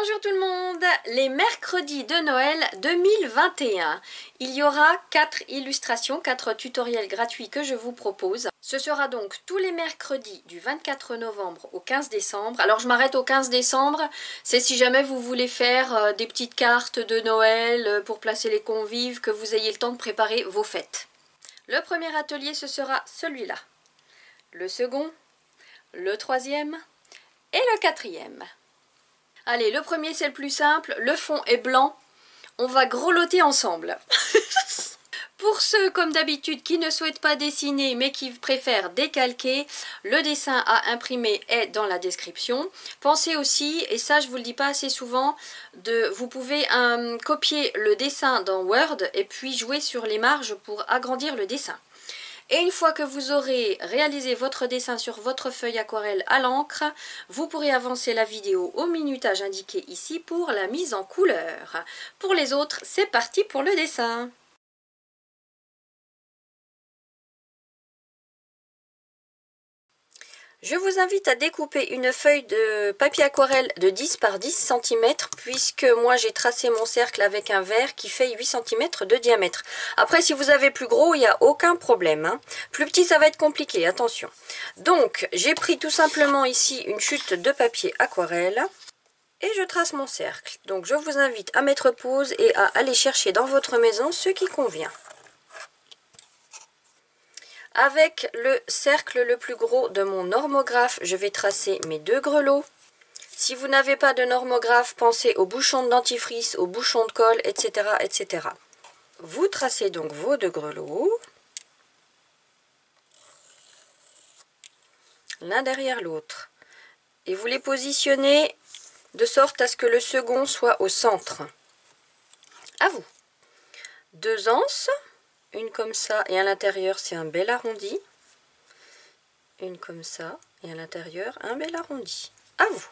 Bonjour tout le monde, les mercredis de Noël 2021. Il y aura 4 illustrations, 4 tutoriels gratuits que je vous propose. Ce sera donc tous les mercredis du 24 novembre au 15 décembre. Alors je m'arrête au 15 décembre, c'est si jamais vous voulez faire des petites cartes de Noël pour placer les convives, que vous ayez le temps de préparer vos fêtes. Le premier atelier, ce sera celui-là. Le second, le troisième et le quatrième. Allez, le premier c'est le plus simple, le fond est blanc, on va grelotter ensemble. Pour ceux comme d'habitude qui ne souhaitent pas dessiner mais qui préfèrent décalquer, le dessin à imprimer est dans la description. Pensez aussi, et ça je vous le dis pas assez souvent, vous pouvez copier le dessin dans Word et puis jouer sur les marges pour agrandir le dessin. Et une fois que vous aurez réalisé votre dessin sur votre feuille aquarelle à l'encre, vous pourrez avancer la vidéo au minutage indiqué ici pour la mise en couleur. Pour les autres, c'est parti pour le dessin. Je vous invite à découper une feuille de papier aquarelle de 10 par 10 cm puisque moi j'ai tracé mon cercle avec un verre qui fait 8 cm de diamètre. Après si vous avez plus gros, il n'y a aucun problème, hein. Plus petit ça va être compliqué, attention. Donc j'ai pris tout simplement ici une chute de papier aquarelle et je trace mon cercle. Donc je vous invite à mettre pause et à aller chercher dans votre maison ce qui convient. Avec le cercle le plus gros de mon normographe, je vais tracer mes 2 grelots. Si vous n'avez pas de normographe, pensez aux bouchons de dentifrice, aux bouchons de colle, etc., etc. Vous tracez donc vos 2 grelots, l'un derrière l'autre. Et vous les positionnez de sorte à ce que le second soit au centre. À vous. 2 anses, une comme ça, et à l'intérieur c'est un bel arrondi. Une comme ça, et à l'intérieur un bel arrondi. À vous.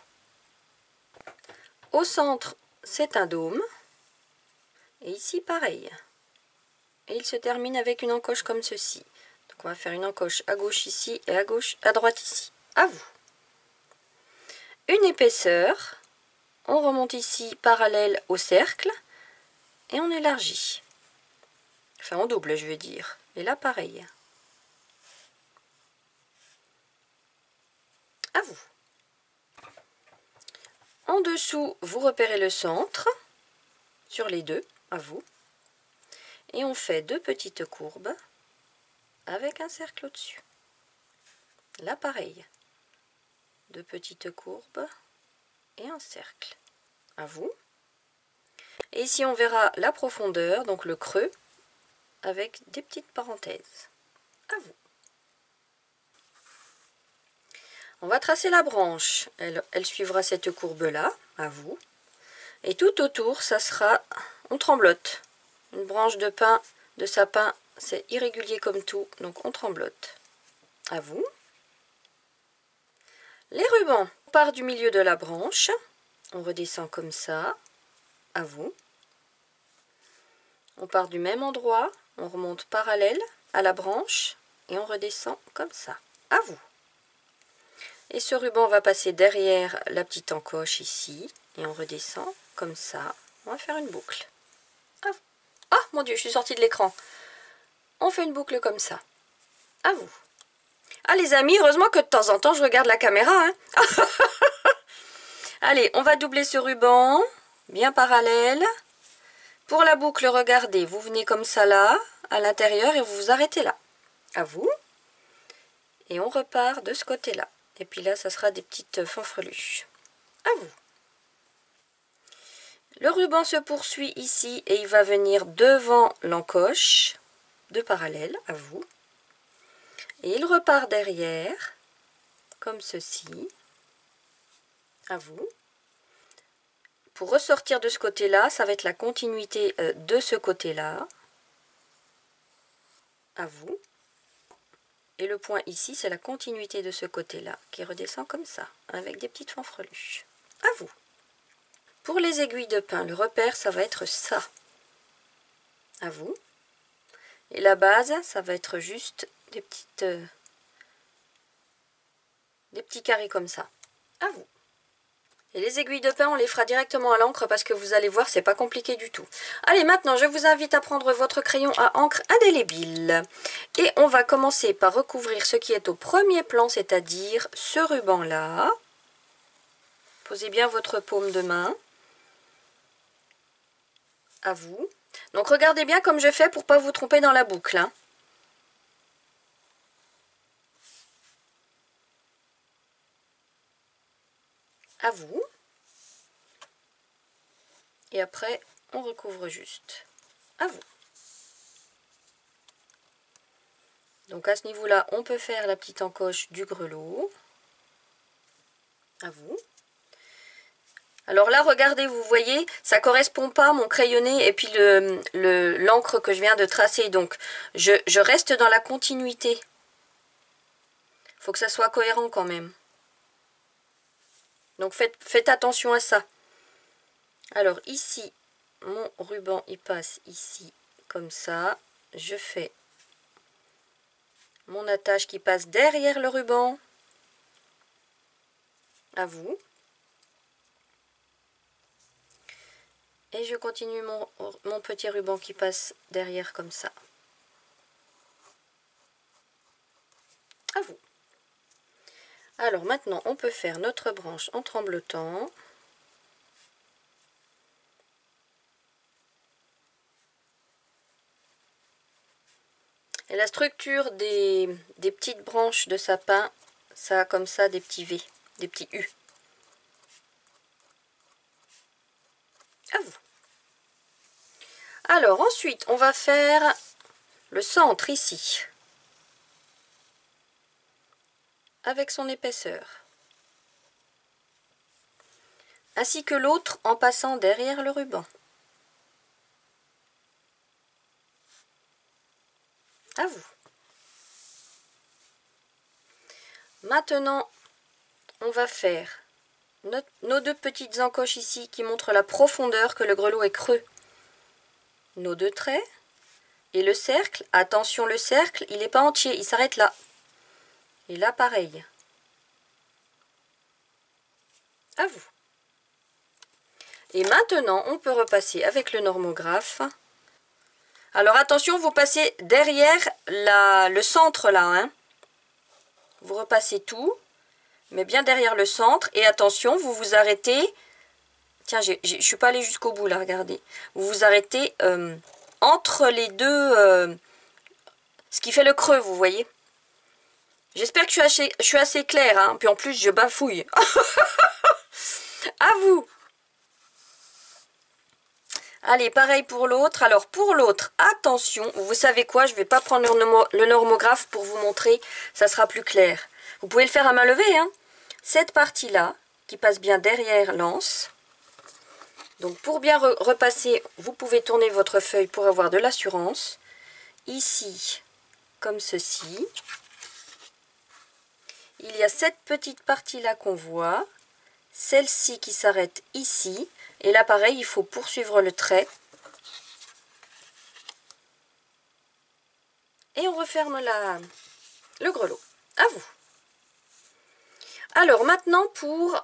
Au centre, c'est un dôme. Et ici, pareil. Et il se termine avec une encoche comme ceci. Donc on va faire une encoche à gauche ici et à gauche, à droite ici. À vous. Une épaisseur. On remonte ici parallèle au cercle. Et on élargit. Enfin, on double, je veux dire. Et là, pareil. À vous. En dessous, vous repérez le centre. Sur les deux, à vous. Et on fait 2 petites courbes. Avec un cercle au-dessus. Là, pareil. 2 petites courbes. Et un cercle. À vous. Et ici, on verra la profondeur, donc le creux, avec des petites parenthèses. À vous. On va tracer la branche. Elle suivra cette courbe-là. À vous. Et tout autour, ça sera... On tremblote. Une branche de pin, de sapin, c'est irrégulier comme tout, donc on tremblote. À vous. Les rubans. On part du milieu de la branche. On redescend comme ça. À vous. On part du même endroit. On remonte parallèle à la branche. Et on redescend comme ça. À vous. Et ce ruban va passer derrière la petite encoche ici. Et on redescend comme ça. On va faire une boucle. À vous. Ah, mon Dieu, je suis sortie de l'écran. On fait une boucle comme ça. À vous. Ah, les amis, heureusement que de temps en temps, je regarde la caméra, hein. Allez, on va doubler ce ruban. Bien parallèle. Pour la boucle, regardez, vous venez comme ça là, à l'intérieur, et vous vous arrêtez là. À vous. Et on repart de ce côté-là. Et puis là, ça sera des petites fanfreluches. À vous. Le ruban se poursuit ici et il va venir devant l'encoche, de parallèle, à vous. Et il repart derrière, comme ceci. À vous. Pour ressortir de ce côté-là, ça va être la continuité de ce côté-là. À vous. Et le point ici, c'est la continuité de ce côté-là, qui redescend comme ça, avec des petites fanfreluches. À vous. Pour les aiguilles de pin, le repère, ça va être ça. À vous. Et la base, ça va être juste des petits carrés comme ça. À vous. Et les aiguilles de pin, on les fera directement à l'encre parce que vous allez voir, c'est pas compliqué du tout. Allez, maintenant, je vous invite à prendre votre crayon à encre indélébile. Et on va commencer par recouvrir ce qui est au premier plan, c'est-à-dire ce ruban-là. Posez bien votre paume de main. À vous. Donc, regardez bien comme je fais pour ne pas vous tromper dans la boucle, hein. À vous. Et après, on recouvre juste. À vous. Donc à ce niveau-là, on peut faire la petite encoche du grelot. À vous. Alors là, regardez, vous voyez, ça correspond pas à mon crayonné et puis l'encre que je viens de tracer. Donc, je reste dans la continuité. Il faut que ça soit cohérent quand même. Donc, faites attention à ça. Alors ici, mon ruban, il passe ici, comme ça. Je fais mon attache qui passe derrière le ruban. À vous. Et je continue mon petit ruban qui passe derrière comme ça. À vous. Alors maintenant, on peut faire notre branche en tremblotant. Et la structure des petites branches de sapin, ça a comme ça des petits V, des petits U. À vous. Alors ensuite, on va faire le centre ici, avec son épaisseur. Ainsi que l'autre en passant derrière le ruban. À vous. Maintenant, on va faire nos deux petites encoches ici qui montrent la profondeur que le grelot est creux. Nos deux traits. Et le cercle, attention, le cercle, il n'est pas entier, il s'arrête là. Et là, pareil. À vous. Et maintenant, on peut repasser avec le normographe. Alors attention, vous passez derrière le centre là, hein. Vous repassez tout, mais bien derrière le centre. Et attention, vous vous arrêtez. Tiens, je ne suis pas allée jusqu'au bout là, regardez. Vous vous arrêtez entre les deux, ce qui fait le creux, vous voyez. J'espère que je suis assez claire, hein. Puis en plus, je bafouille. À vous. Allez, pareil pour l'autre. Alors, pour l'autre, attention. Vous savez quoi? Je ne vais pas prendre le normographe pour vous montrer. Ça sera plus clair. Vous pouvez le faire à main levée, hein. Cette partie-là, qui passe bien derrière l'anse. Donc, pour bien repasser, vous pouvez tourner votre feuille pour avoir de l'assurance. Ici, comme ceci. Il y a cette petite partie-là qu'on voit. Celle-ci qui s'arrête ici. Et là, pareil, il faut poursuivre le trait. Et on referme le grelot. À vous. Alors, maintenant, pour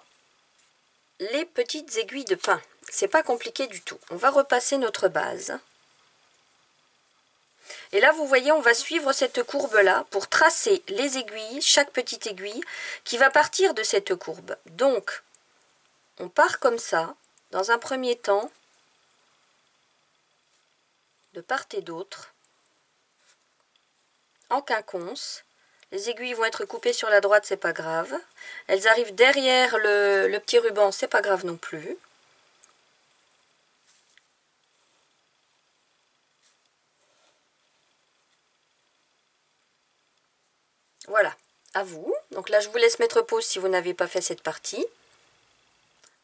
les petites aiguilles de pin. C'est pas compliqué du tout. On va repasser notre base. Et là, vous voyez, on va suivre cette courbe-là pour tracer les aiguilles, chaque petite aiguille, qui va partir de cette courbe. Donc, on part comme ça, dans un premier temps, de part et d'autre, en quinconce. Les aiguilles vont être coupées sur la droite, c'est pas grave. Elles arrivent derrière le petit ruban, c'est pas grave non plus. Voilà, à vous. Donc là, je vous laisse mettre pause si vous n'avez pas fait cette partie.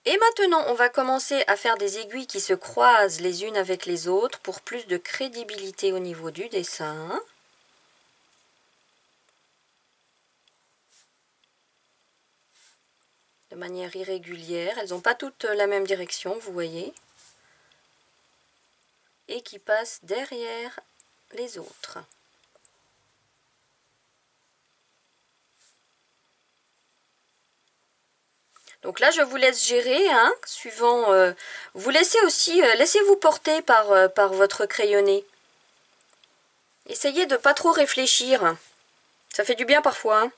Et maintenant, on va commencer à faire des aiguilles qui se croisent les unes avec les autres pour plus de crédibilité au niveau du dessin. De manière irrégulière. Elles n'ont pas toutes la même direction, vous voyez. Et qui passent derrière les autres. Donc là, je vous laisse gérer, hein, suivant... vous laissez aussi... laissez-vous porter par votre crayonné. Essayez de pas trop réfléchir. Ça fait du bien parfois, hein.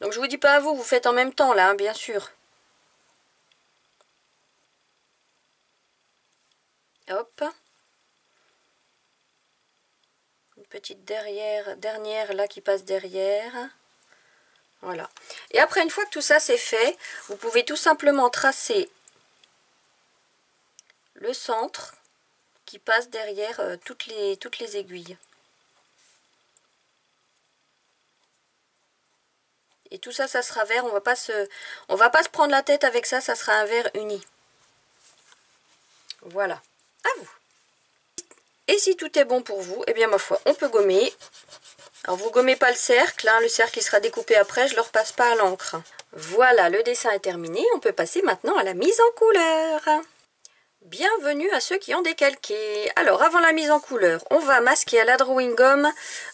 Donc je vous dis pas à vous, vous faites en même temps là, hein, bien sûr. Hop. Une petite dernière là qui passe derrière. Voilà. Et après, une fois que tout ça c'est fait, vous pouvez tout simplement tracer le centre qui passe derrière toutes les aiguilles. Et tout ça, ça sera vert. On va pas se prendre la tête avec ça. Ça sera un vert uni. Voilà. À vous. Et si tout est bon pour vous, eh bien ma foi, on peut gommer. Alors vous gommez pas le cercle, hein, le cercle il sera découpé après, je le repasse pas à l'encre. Voilà, le dessin est terminé. On peut passer maintenant à la mise en couleur. Bienvenue à ceux qui ont décalqué. Alors, avant la mise en couleur, on va masquer à la drawing gum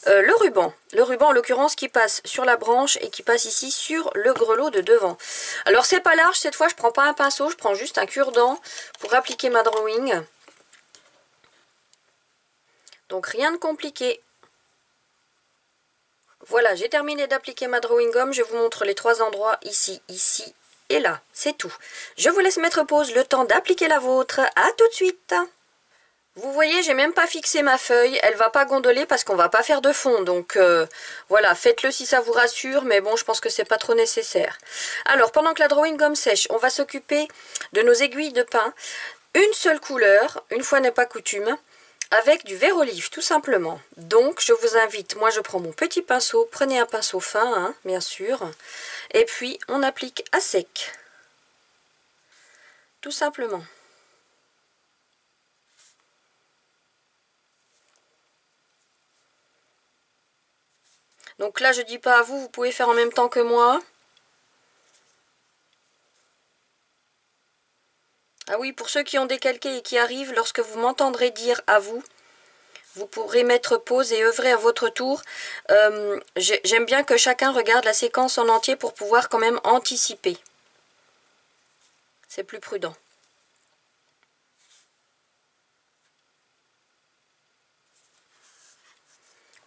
le ruban. Le ruban, en l'occurrence, qui passe sur la branche et qui passe ici sur le grelot de devant. Alors, c'est pas large, cette fois, je prends pas un pinceau, je prends juste un cure-dent pour appliquer ma drawing. Donc, rien de compliqué. Voilà, j'ai terminé d'appliquer ma drawing gum. Je vous montre les 3 endroits, ici, ici et là. C'est tout. Je vous laisse mettre pause le temps d'appliquer la vôtre. À tout de suite. Vous voyez, j'ai même pas fixé ma feuille, elle va pas gondoler parce qu'on va pas faire de fond, donc voilà, faites-le si ça vous rassure, mais bon, je pense que c'est pas trop nécessaire. Alors, pendant que la drawing gum sèche, on va s'occuper de nos aiguilles de pin, une seule couleur, une fois n'est pas coutume, avec du vert olive, tout simplement. Donc, je vous invite, moi je prends mon petit pinceau, prenez un pinceau fin, hein, bien sûr, et puis on applique à sec, tout simplement. Donc là, je dis pas à vous, vous pouvez faire en même temps que moi. Ah oui, pour ceux qui ont décalqué et qui arrivent, lorsque vous m'entendrez dire à vous, vous pourrez mettre pause et œuvrer à votre tour. J'aime bien que chacun regarde la séquence en entier pour pouvoir quand même anticiper. C'est plus prudent.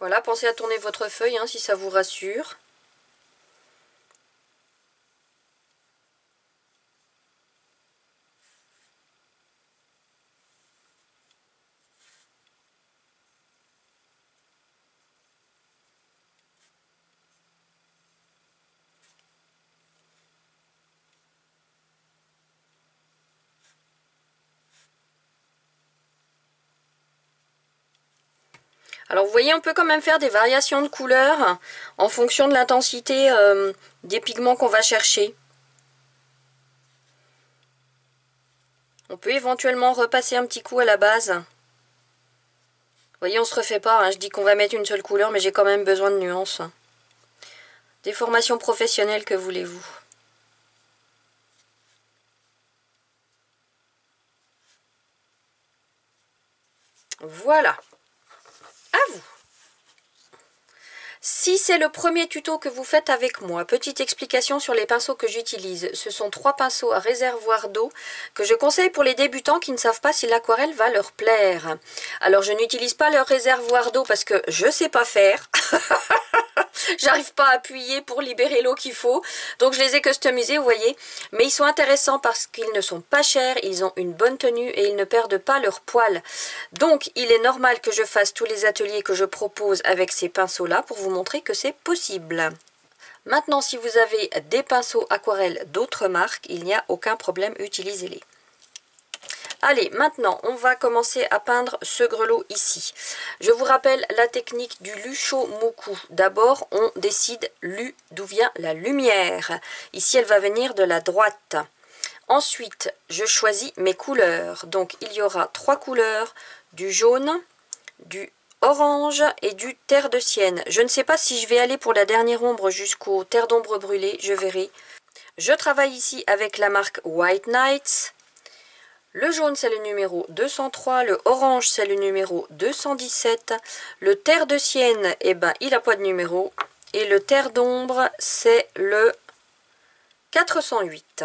Voilà, pensez à tourner votre feuille hein, si ça vous rassure. Alors vous voyez, on peut quand même faire des variations de couleurs en fonction de l'intensité des pigments qu'on va chercher. On peut éventuellement repasser un petit coup à la base. Vous voyez, on se refait pas, hein. Je dis qu'on va mettre une seule couleur, mais j'ai quand même besoin de nuances. Des formations professionnelles, que voulez-vous? Voilà. À vous. Si c'est le premier tuto que vous faites avec moi, petite explication sur les pinceaux que j'utilise. Ce sont 3 pinceaux à réservoir d'eau que je conseille pour les débutants qui ne savent pas si l'aquarelle va leur plaire. Alors je n'utilise pas leur réservoir d'eau parce que je sais pas faire. J'arrive pas à appuyer pour libérer l'eau qu'il faut. Donc je les ai customisés, vous voyez. Mais ils sont intéressants parce qu'ils ne sont pas chers, ils ont une bonne tenue et ils ne perdent pas leur poil. Donc il est normal que je fasse tous les ateliers que je propose avec ces pinceaux-là pour vous montrer que c'est possible. Maintenant, si vous avez des pinceaux aquarelles d'autres marques, il n'y a aucun problème, utilisez-les. Allez, maintenant, on va commencer à peindre ce grelot ici. Je vous rappelle la technique du Lushomoku. D'abord, on décide d'où vient la lumière. Ici, elle va venir de la droite. Ensuite, je choisis mes couleurs. Donc, il y aura 3 couleurs, du jaune, du orange et du terre de sienne. Je ne sais pas si je vais aller pour la dernière ombre jusqu'au terre d'ombre brûlée, je verrai. Je travaille ici avec la marque White Nights. Le jaune, c'est le numéro 203. Le orange, c'est le numéro 217. Le terre de sienne, eh ben, il n'a pas de numéro. Et le terre d'ombre, c'est le 408.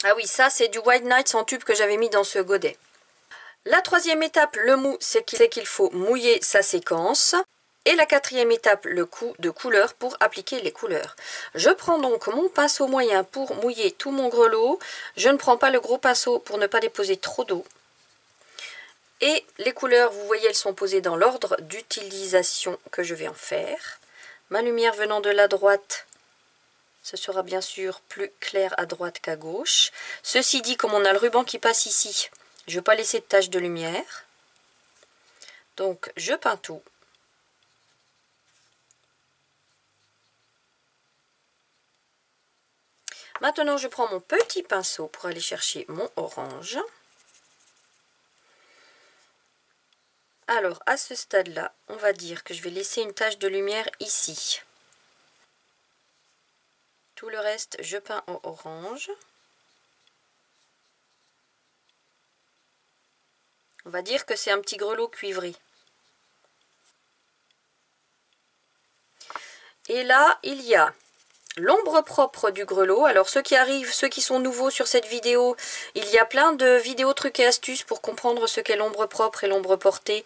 Ah oui, ça, c'est du White Nights en tube que j'avais mis dans ce godet. La troisième étape, le mou, c'est qu'il faut mouiller sa séquence. Et la quatrième étape, le coup de couleur pour appliquer les couleurs. Je prends donc mon pinceau moyen pour mouiller tout mon grelot. Je ne prends pas le gros pinceau pour ne pas déposer trop d'eau. Et les couleurs, vous voyez, elles sont posées dans l'ordre d'utilisation que je vais en faire. Ma lumière venant de la droite, ce sera bien sûr plus clair à droite qu'à gauche. Ceci dit, comme on a le ruban qui passe ici, je ne vais pas laisser de tache de lumière. Donc je peins tout. Maintenant, je prends mon petit pinceau pour aller chercher mon orange. Alors, à ce stade-là, on va dire que je vais laisser une tache de lumière ici. Tout le reste, je peins en orange. On va dire que c'est un petit grelot cuivré. Et là, il y a l'ombre propre du grelot. Alors ceux qui arrivent, ceux qui sont nouveaux sur cette vidéo, il y a plein de vidéos trucs et astuces pour comprendre ce qu'est l'ombre propre et l'ombre portée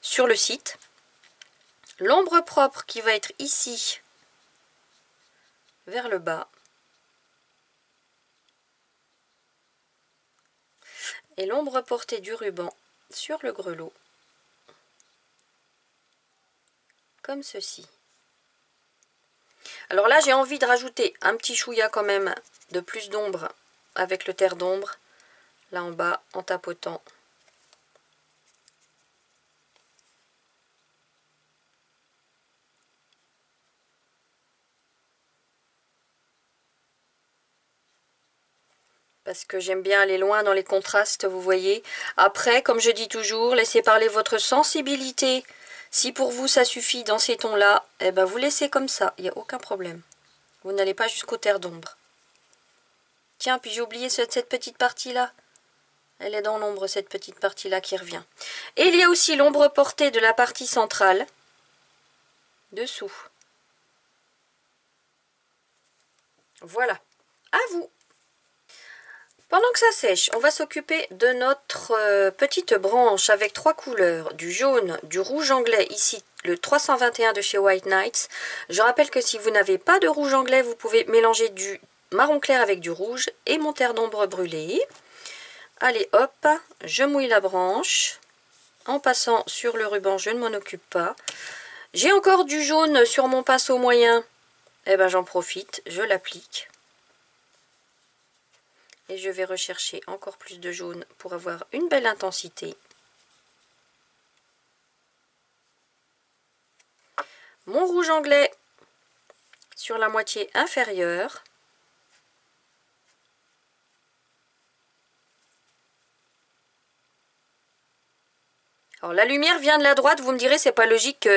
sur le site. L'ombre propre qui va être ici, vers le bas. Et l'ombre portée du ruban sur le grelot. Comme ceci. Alors là, j'ai envie de rajouter un petit chouïa quand même de plus d'ombre avec le terre d'ombre, là en bas, en tapotant. Parce que j'aime bien aller loin dans les contrastes, vous voyez. Après, comme je dis toujours, laissez parler votre sensibilité. Si pour vous ça suffit dans ces tons-là, eh ben vous laissez comme ça, il n'y a aucun problème. Vous n'allez pas jusqu'au terre d'ombre. Tiens, puis j'ai oublié cette petite partie-là. Elle est dans l'ombre, cette petite partie-là qui revient. Et il y a aussi l'ombre portée de la partie centrale, dessous. Voilà, à vous. Pendant que ça sèche, on va s'occuper de notre petite branche avec 3 couleurs, du jaune, du rouge anglais, ici le 321 de chez White Nights. Je rappelle que si vous n'avez pas de rouge anglais, vous pouvez mélanger du marron clair avec du rouge et mon terre d'ombre brûlé. Allez hop, je mouille la branche. En passant sur le ruban, je ne m'en occupe pas. J'ai encore du jaune sur mon pinceau moyen. Eh ben j'en profite, je l'applique. Et je vais rechercher encore plus de jaune pour avoir une belle intensité. Mon rouge anglais sur la moitié inférieure. Alors la lumière vient de la droite, vous me direz c'est pas logique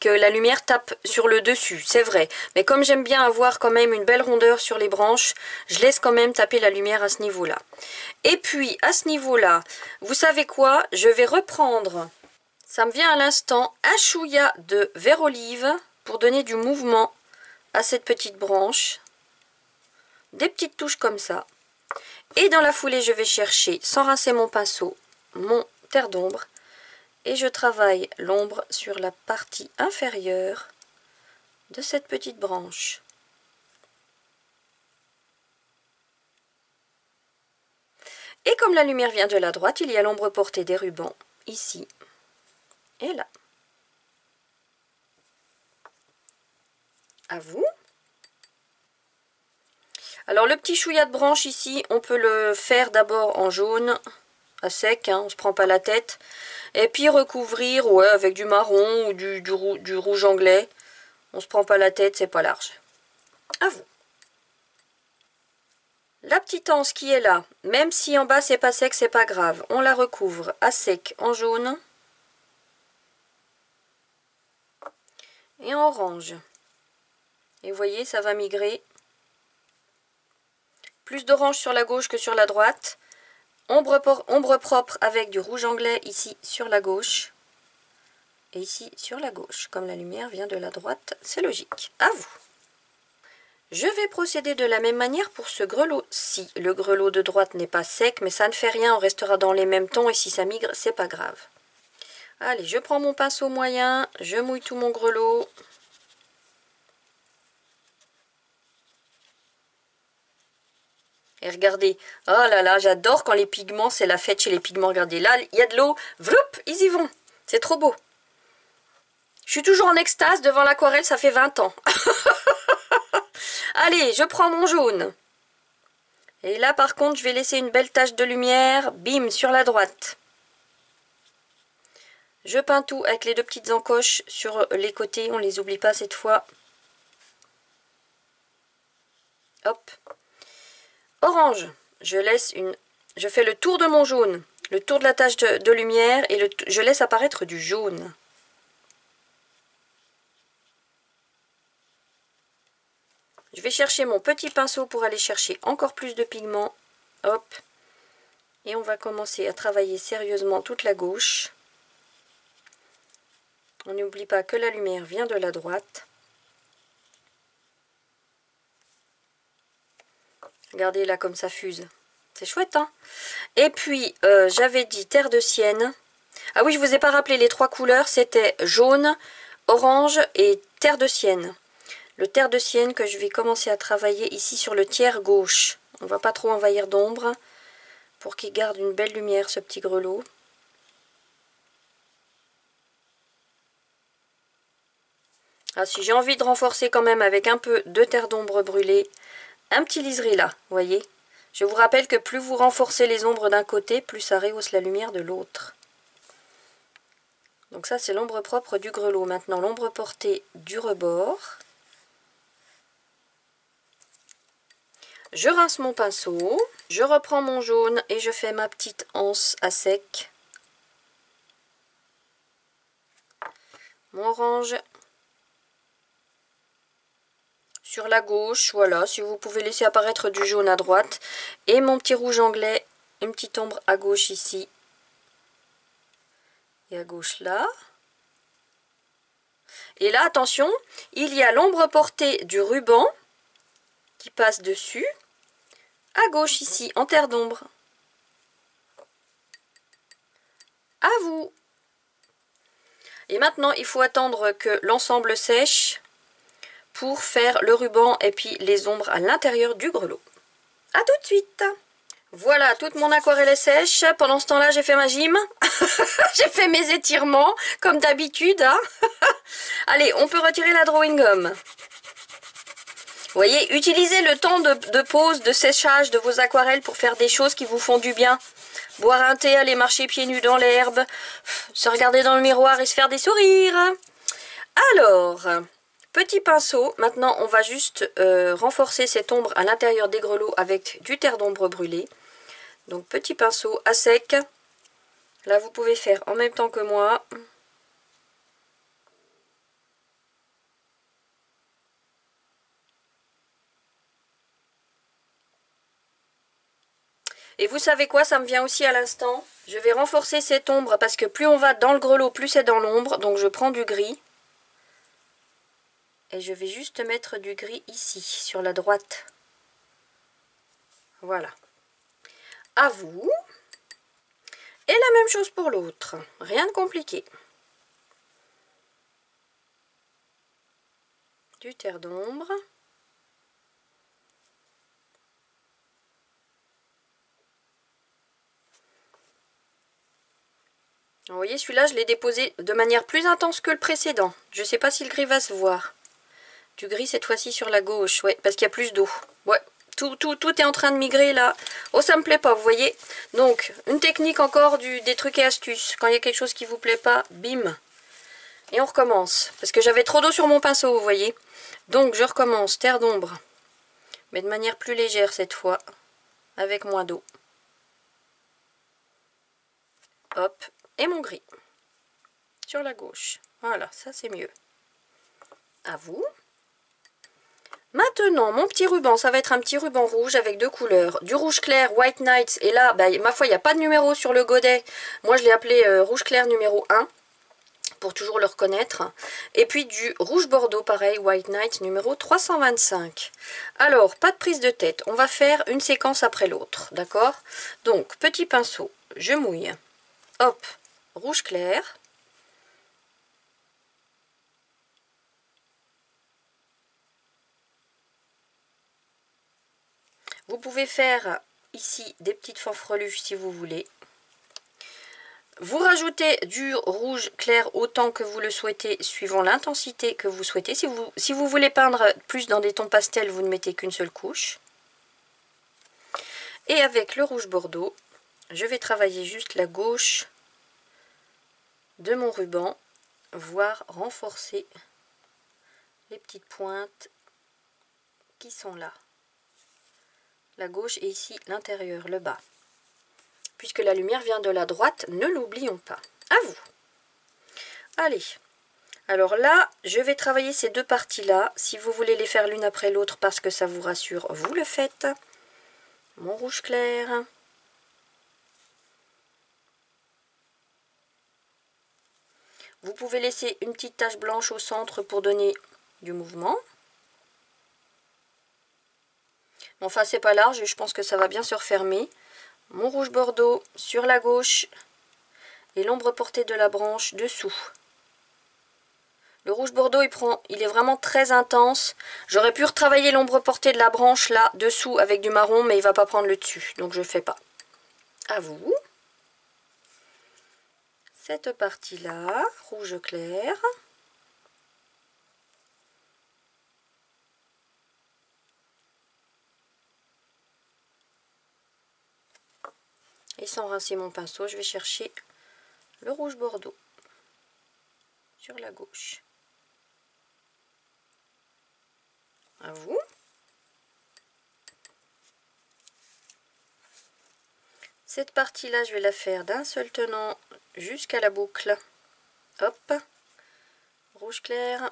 que la lumière tape sur le dessus, c'est vrai. Mais comme j'aime bien avoir quand même une belle rondeur sur les branches, je laisse quand même taper la lumière à ce niveau-là. Et puis à ce niveau-là, vous savez quoi? Je vais reprendre, ça me vient à l'instant, un chouïa de vert olive pour donner du mouvement à cette petite branche. Des petites touches comme ça. Et dans la foulée, je vais chercher, sans rincer mon pinceau, mon terre d'ombre. Et je travaille l'ombre sur la partie inférieure de cette petite branche. Et comme la lumière vient de la droite, il y a l'ombre portée des rubans, ici et là. À vous. Alors le petit chouïa de branche ici, on peut le faire d'abord en jaune, à sec, hein, on ne se prend pas la tête. Et puis recouvrir avec du marron ou du rouge anglais. On se prend pas la tête, c'est pas large. À vous. La petite anse qui est là, même si en bas c'est pas sec, c'est pas grave. On la recouvre à sec en jaune et en orange. Et vous voyez, ça va migrer Plus d'orange sur la gauche que sur la droite. Ombre propre avec du rouge anglais ici sur la gauche. Et ici sur la gauche. Comme la lumière vient de la droite, c'est logique. À vous. Je vais procéder de la même manière pour ce grelot-ci. Le grelot de droite n'est pas sec, mais ça ne fait rien, on restera dans les mêmes tons et si ça migre, c'est pas grave. Allez, je prends mon pinceau moyen, je mouille tout mon grelot. Et regardez, oh là là, j'adore quand les pigments, c'est la fête chez les pigments. Regardez, là, il y a de l'eau, vloup, ils y vont. C'est trop beau. Je suis toujours en extase devant l'aquarelle, ça fait 20 ans. Allez, je prends mon jaune. Et là, par contre, je vais laisser une belle tache de lumière, bim, sur la droite. Je peins tout avec les deux petites encoches sur les côtés, on ne les oublie pas cette fois. Hop. Orange, je fais le tour de mon jaune, le tour de la tache de lumière et je laisse apparaître du jaune. Je vais chercher mon petit pinceau pour aller chercher encore plus de pigments. Hop. Et on va commencer à travailler sérieusement toute la gauche. On n'oublie pas que la lumière vient de la droite. Regardez là comme ça fuse. C'est chouette, hein? Et puis, j'avais dit terre de sienne. Ah oui, je vous ai pas rappelé les trois couleurs. C'était jaune, orange et terre de sienne. Le terre de sienne que je vais commencer à travailler ici sur le tiers gauche. On va pas trop envahir d'ombre pour qu'il garde une belle lumière, ce petit grelot. Ah, si j'ai envie de renforcer quand même avec un peu de terre d'ombre brûlée, un petit liseré là, vous voyez. Je vous rappelle que plus vous renforcez les ombres d'un côté, plus ça rehausse la lumière de l'autre. Donc ça, c'est l'ombre propre du grelot. Maintenant, l'ombre portée du rebord. Je rince mon pinceau, je reprends mon jaune et je fais ma petite anse à sec. Mon orange sur la gauche, voilà, si vous pouvez laisser apparaître du jaune à droite. Et mon petit rouge anglais, une petite ombre à gauche ici. Et à gauche là. Et là, attention, il y a l'ombre portée du ruban qui passe dessus. À gauche ici, en terre d'ombre. À vous. Et maintenant, il faut attendre que l'ensemble sèche pour faire le ruban et puis les ombres à l'intérieur du grelot. A tout de suite. Voilà, toute mon aquarelle est sèche. Pendant ce temps-là, j'ai fait ma gym. J'ai fait mes étirements, comme d'habitude. Hein. Allez, on peut retirer la drawing gum. Vous voyez, utilisez le temps de pause, de séchage de vos aquarelles pour faire des choses qui vous font du bien. Boire un thé, aller marcher pieds nus dans l'herbe, se regarder dans le miroir et se faire des sourires. Alors, petit pinceau, maintenant on va juste renforcer cette ombre à l'intérieur des grelots avec du terre d'ombre brûlée. Donc petit pinceau à sec. Là vous pouvez faire en même temps que moi. Et vous savez quoi, ça me vient aussi à l'instant. Je vais renforcer cette ombre parce que plus on va dans le grelot, plus c'est dans l'ombre. Donc je prends du gris. Et je vais juste mettre du gris ici, sur la droite. Voilà. À vous. Et la même chose pour l'autre. Rien de compliqué. Du terre d'ombre. Vous voyez, celui-là, je l'ai déposé de manière plus intense que le précédent. Je ne sais pas si le gris va se voir. Du gris cette fois-ci sur la gauche, ouais, parce qu'il y a plus d'eau. Ouais, tout est en train de migrer là. Oh, ça me plaît pas, vous voyez. Donc, une technique encore des trucs et astuces. Quand il y a quelque chose qui vous plaît pas, bim. Et on recommence. Parce que j'avais trop d'eau sur mon pinceau, vous voyez. Donc, je recommence, terre d'ombre. Mais de manière plus légère cette fois. Avec moins d'eau. Hop. Et mon gris. Sur la gauche. Voilà, ça c'est mieux. À vous. Maintenant, mon petit ruban, ça va être un petit ruban rouge avec deux couleurs. Du rouge clair, White Nights, et là, bah, ma foi, il n'y a pas de numéro sur le godet. Moi, je l'ai appelé rouge clair numéro 1, pour toujours le reconnaître. Et puis du rouge bordeaux, pareil, White Night, numéro 325. Alors, pas de prise de tête, on va faire une séquence après l'autre, d'accord? Donc, petit pinceau, je mouille. Hop, rouge clair. Vous pouvez faire ici des petites fanfreluches si vous voulez. Vous rajoutez du rouge clair autant que vous le souhaitez, suivant l'intensité que vous souhaitez. Si vous voulez peindre plus dans des tons pastels, vous ne mettez qu'une seule couche. Et avec le rouge bordeaux, je vais travailler juste la gauche de mon ruban, voire renforcer les petites pointes qui sont là. La gauche et ici l'intérieur, le bas. Puisque la lumière vient de la droite, ne l'oublions pas. À vous. Allez. Alors là, je vais travailler ces deux parties-là. Si vous voulez les faire l'une après l'autre parce que ça vous rassure, vous le faites. Mon rouge clair. Vous pouvez laisser une petite tache blanche au centre pour donner du mouvement. Enfin, c'est pas large, je pense que ça va bien se refermer. Mon rouge bordeaux sur la gauche et l'ombre portée de la branche dessous. Le rouge bordeaux, il est vraiment très intense. J'aurais pu retravailler l'ombre portée de la branche là, dessous, avec du marron, mais il va pas prendre le dessus, donc je fais pas. À vous. Cette partie-là, rouge clair. Et sans rincer mon pinceau, je vais chercher le rouge bordeaux sur la gauche. À vous. Cette partie-là, je vais la faire d'un seul tenant jusqu'à la boucle. Hop. Rouge clair.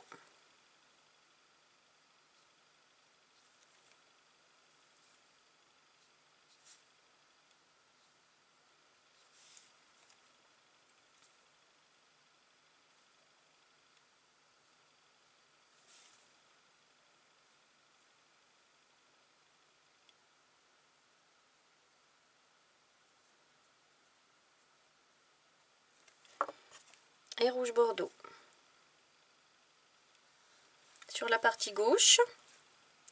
Et rouge bordeaux. Sur la partie gauche,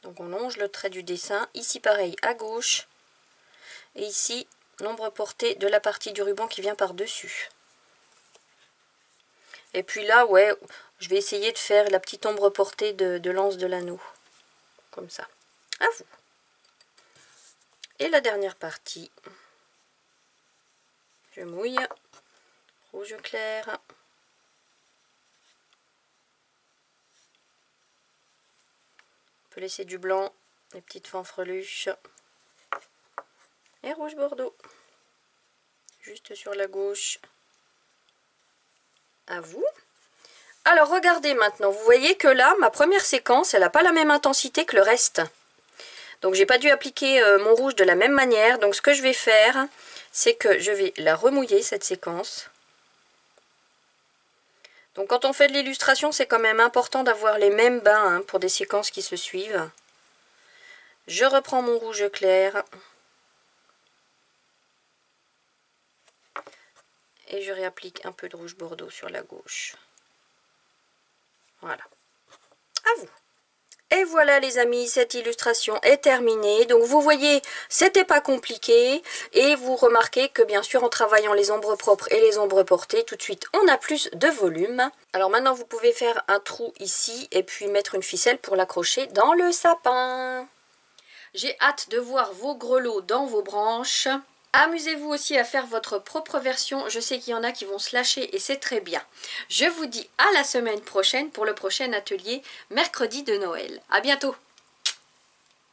donc on longe le trait du dessin. Ici pareil à gauche. Et ici, l'ombre portée de la partie du ruban qui vient par-dessus. Et puis là, ouais, je vais essayer de faire la petite ombre portée de l'anse de l'anneau. Comme ça. À vous. Et la dernière partie. Je mouille. Rouge clair. On peut laisser du blanc, les petites fanfreluches. Et rouge bordeaux. Juste sur la gauche. À vous. Alors regardez maintenant, vous voyez que là, ma première séquence, elle n'a pas la même intensité que le reste. Donc j'ai pas dû appliquer mon rouge de la même manière. Donc ce que je vais faire, c'est que je vais la remouiller, cette séquence. Donc quand on fait de l'illustration, c'est quand même important d'avoir les mêmes bains hein, pour des séquences qui se suivent. Je reprends mon rouge clair. Et je réapplique un peu de rouge bordeaux sur la gauche. Voilà. À vous. Et voilà les amis, cette illustration est terminée. Donc vous voyez, c'était pas compliqué. Et vous remarquez que bien sûr en travaillant les ombres propres et les ombres portées, tout de suite on a plus de volume. Alors maintenant vous pouvez faire un trou ici et puis mettre une ficelle pour l'accrocher dans le sapin. J'ai hâte de voir vos grelots dans vos branches. Amusez-vous aussi à faire votre propre version. Je sais qu'il y en a qui vont se lâcher et c'est très bien. Je vous dis à la semaine prochaine pour le prochain atelier mercredi de Noël. À bientôt!